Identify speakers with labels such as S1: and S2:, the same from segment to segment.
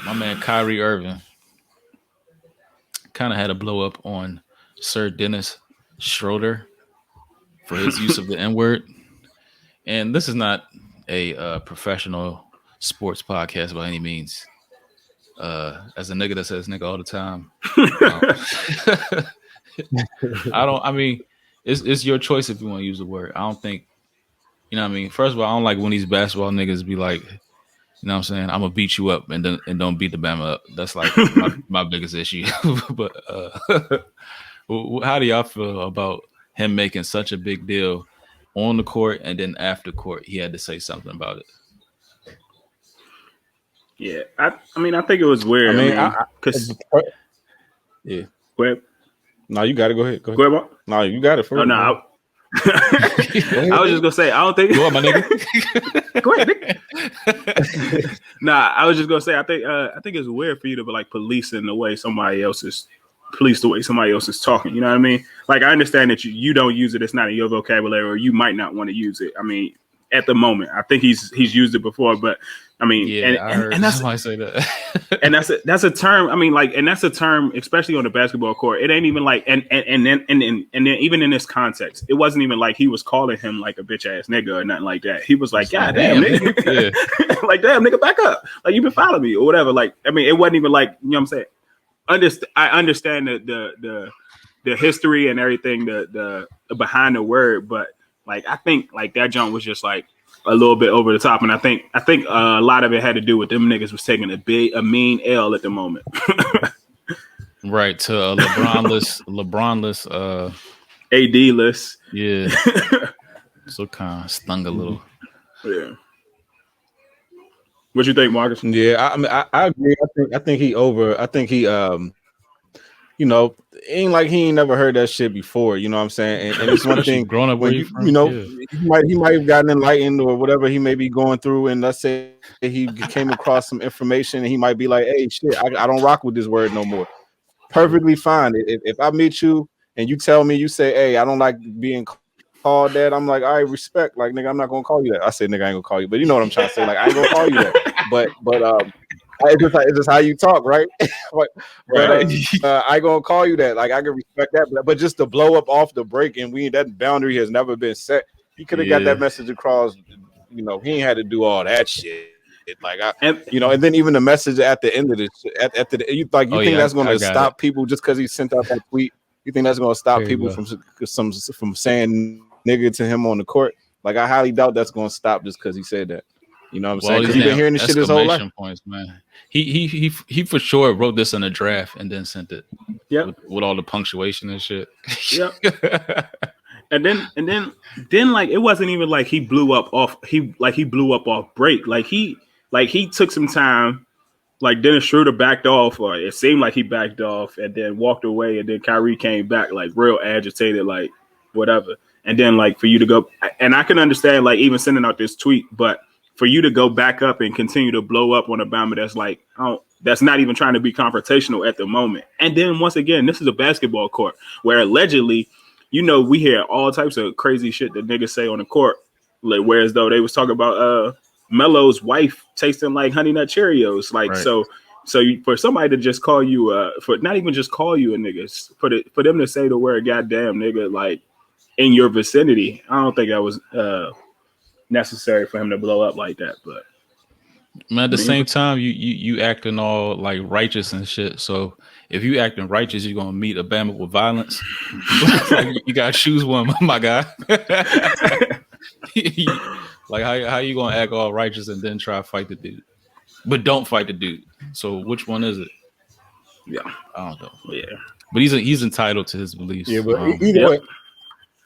S1: my man Kyrie Irving kind of had a blow up on Sir Dennis Schroeder for his use of the N word. And this is not a professional sports podcast by any means. As a nigga that says nigga all the time, um, I don't. I mean, it's your choice if you want to use the word. I don't think you know what I mean. First of all, I don't like when these basketball niggas be like, you know what I'm saying? I'm gonna beat you up and then and don't beat the Bama up. That's like my biggest issue. But how do y'all feel about him making such a big deal on the court and then after court he had to say something about it?
S2: Yeah, I mean, I think it was weird. Because
S3: yeah.
S2: Go ahead.
S3: No, you got to go ahead.
S2: Go ahead.
S3: No, you got it first.
S2: Oh no. I was just gonna say I don't think.
S1: Go on, my nigga.
S2: Go ahead, nigga. Nah, I was just gonna say I think it's weird for you to be like policing the way somebody else is talking. You know what I mean? Like I understand that you don't use it. It's not in your vocabulary, or you might not want to use it. I mean, at the moment, I think he's used it before, but I mean,
S1: yeah, I heard somebody say that.
S2: And that's a term. I mean, like, and that's a term, especially on the basketball court. It ain't even like, and then even in this context, it wasn't even like he was calling him like a bitch ass nigga or nothing like that. He was like, God damn, nigga, like damn, nigga, back up, like you been following me or whatever. Like, I mean, it wasn't even like, you know what I'm saying. I understand the history and everything, the behind the word, but like I think like that jump was just like a little bit over the top, and I think a lot of it had to do with them niggas was taking a mean L at the moment.
S1: Right, to LeBronless,
S2: AD-less.
S1: Yeah. So kind of stung a little.
S2: Yeah. What you think, Marcus?
S3: Yeah, I mean, I agree. I think he you know, ain't like he ain't never heard that shit before. You know what I'm saying? And it's one thing
S1: growing up
S3: when
S1: you
S3: know,
S1: yeah.
S3: he might have gotten enlightened or whatever he may be going through, and let's say he came across some information and he might be like, hey, shit, I don't rock with this word no more. Perfectly fine. If I meet you and you tell me, you say, hey, I don't like being called that, I'm like, all right, respect. Like, nigga, I'm not gonna call you that. I said, nigga, I ain't gonna call you, but you know what I'm trying to say. Like, I ain't gonna call you that. But it's just how you talk, right? I gonna call you that. Like I can respect that, but just to blow up off the break and that boundary has never been set. He could have got that message across. You know, he ain't had to do all that shit. Like and then even the message at the end of this, at the you think that's going to stop people just because he sent out that tweet? You think that's going to stop people from saying nigga to him on the court? Like I highly doubt that's going to stop just because he said that. You know what I'm saying? Because he's been hearing this shit his whole life.
S1: Points, man. He for sure wrote this in a draft and then sent it.
S2: Yeah,
S1: with all the punctuation and shit.
S2: Yep. and then like it wasn't even like he blew up off. He blew up off break. Like he took some time. Like Dennis Schroeder backed off, or it seemed like he backed off, and then walked away. And then Kyrie came back like real agitated, like whatever. And then like for you to go, and I can understand like even sending out this tweet, but for you to go back up and continue to blow up on a Bama that's like, that's not even trying to be confrontational at the moment. And then once again, this is a basketball court where allegedly, you know, we hear all types of crazy shit that niggas say on the court. Like, whereas though they was talking about Melo's wife tasting like Honey Nut Cheerios. Like, right. So for somebody to just call you, for not even just call you a nigga, for them to say the word goddamn nigga, like in your vicinity, I don't think that was necessary for him to blow up like that. But
S1: man, at the same time, you acting all like righteous and shit. So if you acting righteous, you're gonna meet a Bama with violence. Like, you gotta choose one, my guy. Like how you gonna act all righteous and then try to fight the dude, but don't fight the dude? So which one is it?
S2: Yeah,
S1: I don't know.
S2: Yeah,
S1: but he's entitled to his beliefs.
S3: Yeah, but either way,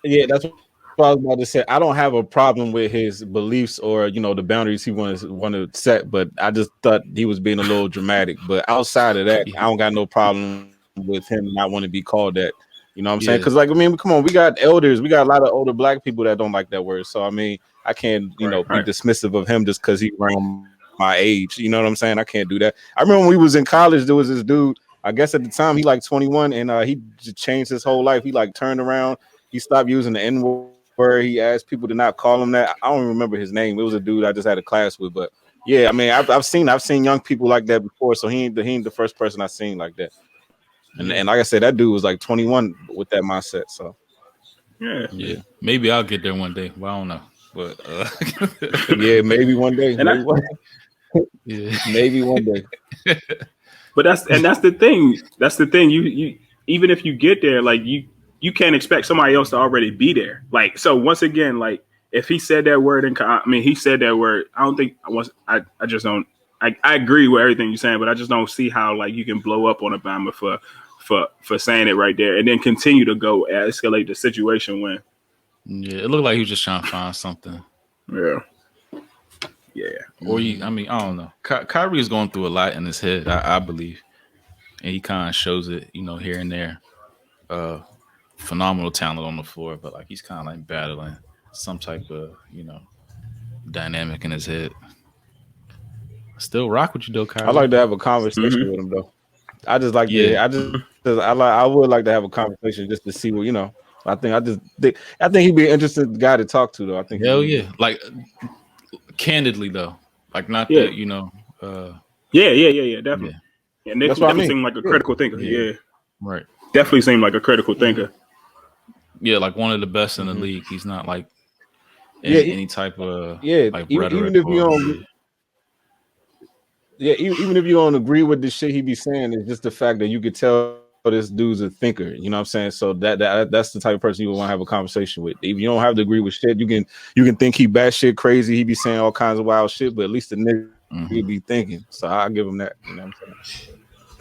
S3: yeah, that's what I was about to say. I don't have a problem with his beliefs or the boundaries he want to set, but I just thought he was being a little dramatic. But outside of that, I don't got no problem with him not want to be called that. You know what I'm saying? Because, like, I mean, come on, we got elders. We got a lot of older black people that don't like that word. So, I mean, I can't, be dismissive of him just because he's around my age. You know what I'm saying? I can't do that. I remember when we was in college, there was this dude, I guess at the time, he like 21, and he just changed his whole life. He like turned around. He stopped using the N-word. He asked people to not call him that. I don't remember his name. It was a dude I just had a class with, but Yeah, I mean, I've seen young people like that before, so he ain't the first person I've seen like that. And like I said, that dude was like 21 with that mindset. So
S1: yeah. Maybe I'll get there one day. Well, I don't know, but
S3: yeah, maybe one day,
S2: And
S1: yeah.
S3: maybe one day.
S2: but that's the thing. That's the thing. You even if you get there, like you can't expect somebody else to already be there. Like so, once again, like if he said that word he said that word. I don't think I just don't. I agree with everything you're saying, but I just don't see how like you can blow up on Obama for saying it right there and then continue to go escalate the situation when.
S1: Yeah, it looked like he was just trying to find something.
S2: Yeah.
S1: Or I mean, I don't know. Kyrie is going through a lot in his head, I believe, and he kind of shows it, here and there. Phenomenal talent on the floor, but like he's kind of like battling some type of, dynamic in his head. Still rock with you though, Kyrie.
S3: I like to have a conversation with him though. I just like to. I would like to have a conversation just to see what I think he'd be an interesting guy to talk to though. I think.
S1: Hell yeah, like candidly though, like not that
S2: Yeah, definitely.
S1: Yeah.
S2: And Nick definitely seemed like a critical thinker. Yeah.
S1: Right.
S2: Definitely seemed like a critical thinker.
S1: Yeah, like one of the best in the league. He's not like any type of like
S3: even if you don't. Yeah, even if you don't agree with the shit he be saying, it's just the fact that you could tell this dude's a thinker. You know what I'm saying? So that's the type of person you would want to have a conversation with. If you don't have to agree with shit, you can think he bad shit crazy. He be saying all kinds of wild shit, but at least the nigga be thinking. So I'll give him that. You know what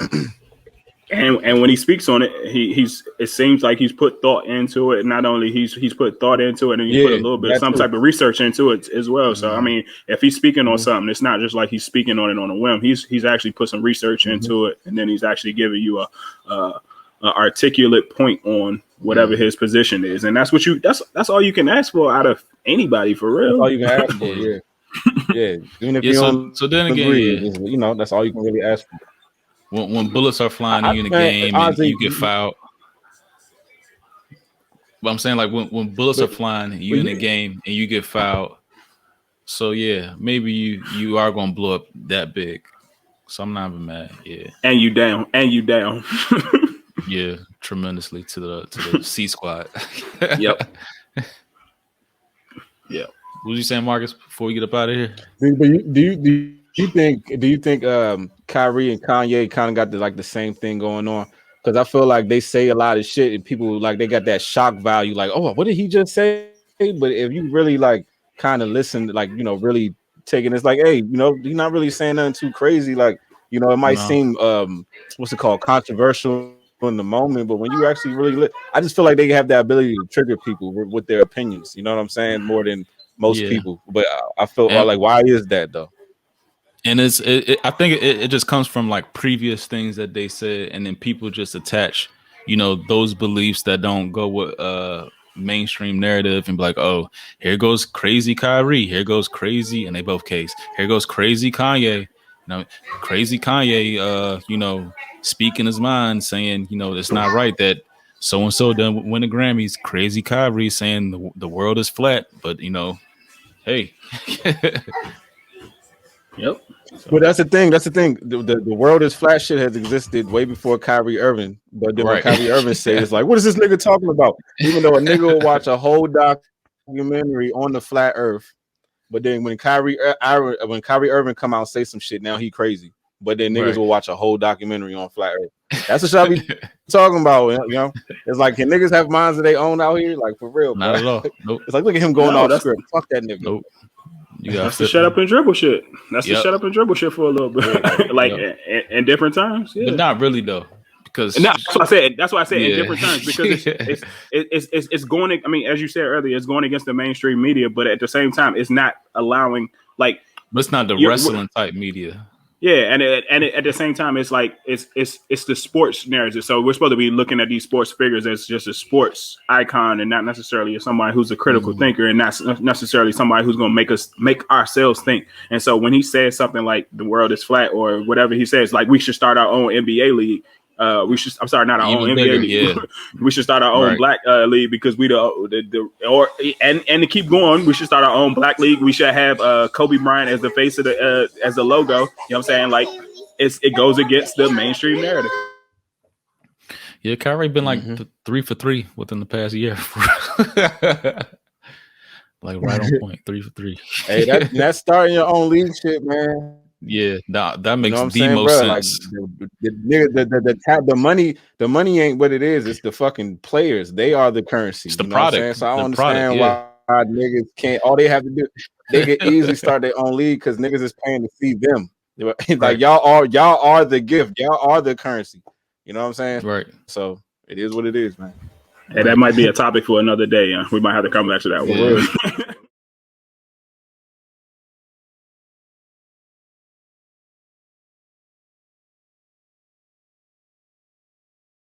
S3: I'm saying?
S2: And when he speaks on it, it seems like he's put thought into it. Not only he's put thought into it, and he put a little bit some type of research into it as well. So I mean, if he's speaking on something, it's not just like he's speaking on it on a whim. He's actually put some research into it, and then he's actually giving you a articulate point on whatever his position is, and that's all you can ask for out of anybody for real.
S3: That's all you can ask for, yeah. Even if you don't then again, that's all you can really ask for.
S1: When bullets are flying in the game honestly, and you get fouled. But I'm saying like when bullets are flying and you in the game and you get fouled. So yeah, maybe you are gonna blow up that big. So I'm not even mad. Yeah.
S2: And you down.
S1: Yeah, tremendously to the C squad.
S2: Yep.
S1: Yeah. What was you saying, Marcus, before we get up out of here?
S3: Do you think Kyrie and Kanye kind of got the same thing going on? Because I feel like they say a lot of shit and people like they got that shock value, like, oh, what did he just say? But if you really like kind of listen, like really taking it's like, hey, you're not really saying nothing too crazy. Like, it might seem what's it called, controversial in the moment, but when you actually really I just feel like they have the ability to trigger people with their opinions. You know what I'm saying? More than most people. But I feel like, why is that though?
S1: And I think it just comes from like previous things that they said, and then people just attach, those beliefs that don't go with mainstream narrative and be like, oh, here goes crazy Kyrie, here goes crazy, and they both case, here goes crazy Kanye, crazy Kanye, speaking his mind, saying, it's not right that so and so done win the Grammys. Crazy Kyrie saying the world is flat, but hey.
S2: Yep.
S3: But that's the thing. The world is flat shit has existed way before Kyrie Irving. But then when Kyrie Irving says, it's like, what is this nigga talking about? Even though a nigga will watch a whole documentary on the flat earth. But then when Kyrie Irving come out and say some shit, now he crazy. But then niggas will watch a whole documentary on flat earth. That's what y'all be talking about. It's like, can niggas have minds of their own out here? Like, for real.
S1: Not at all. Nope.
S3: It's like, look at him going off script. Fuck that nigga.
S1: Nope.
S2: That's the shut up and dribble shit. That's the shut up and dribble shit for a little bit, like in different times. Yeah.
S1: But not really though, because
S2: that's what I said. That's why I said in different times because it's going. I mean, as you said earlier, it's going against the mainstream media, but at the same time, it's not allowing like.
S1: But it's not the wrestling type media.
S2: Yeah, and at the same time, it's like it's the sports narrative. So we're supposed to be looking at these sports figures as just a sports icon, and not necessarily as somebody who's a critical thinker, and not necessarily somebody who's going to make ourselves think. And so when he says something like the world is flat or whatever he says, like we should start our own NBA league, I'm sorry, not our own
S1: Even
S2: NBA
S1: bigger,
S2: league.
S1: yeah.
S2: We should start our own
S1: Right.
S2: black league because we and to keep going, we should start our own black league. We should have Kobe Bryant as the face of the as the logo. You know what I'm saying? Like it goes against the mainstream narrative.
S1: Yeah, Kyrie been like 3 for 3 within the past year. Like right on point, 3 for 3.
S3: Hey, that's starting your own league shit, man.
S1: Yeah, that
S3: You
S1: makes
S3: know what I'm
S1: the
S3: saying,
S1: most
S3: bro? Like
S1: sense.
S3: the money ain't what it is. It's the fucking players. They are the currency.
S1: It's the
S3: You know what I'm saying?
S1: product.
S3: So I don't
S1: The product,
S3: understand
S1: yeah.
S3: why niggas can't. All they have to do, they could easily start their own league because niggas is paying to see them. Like
S1: Right.
S3: y'all are the gift. Y'all are the currency. You know what I'm saying?
S1: Right.
S3: So it is what it is, man.
S2: Hey, that might be a topic for another day. We might have to come back to that
S1: Yeah.
S2: one.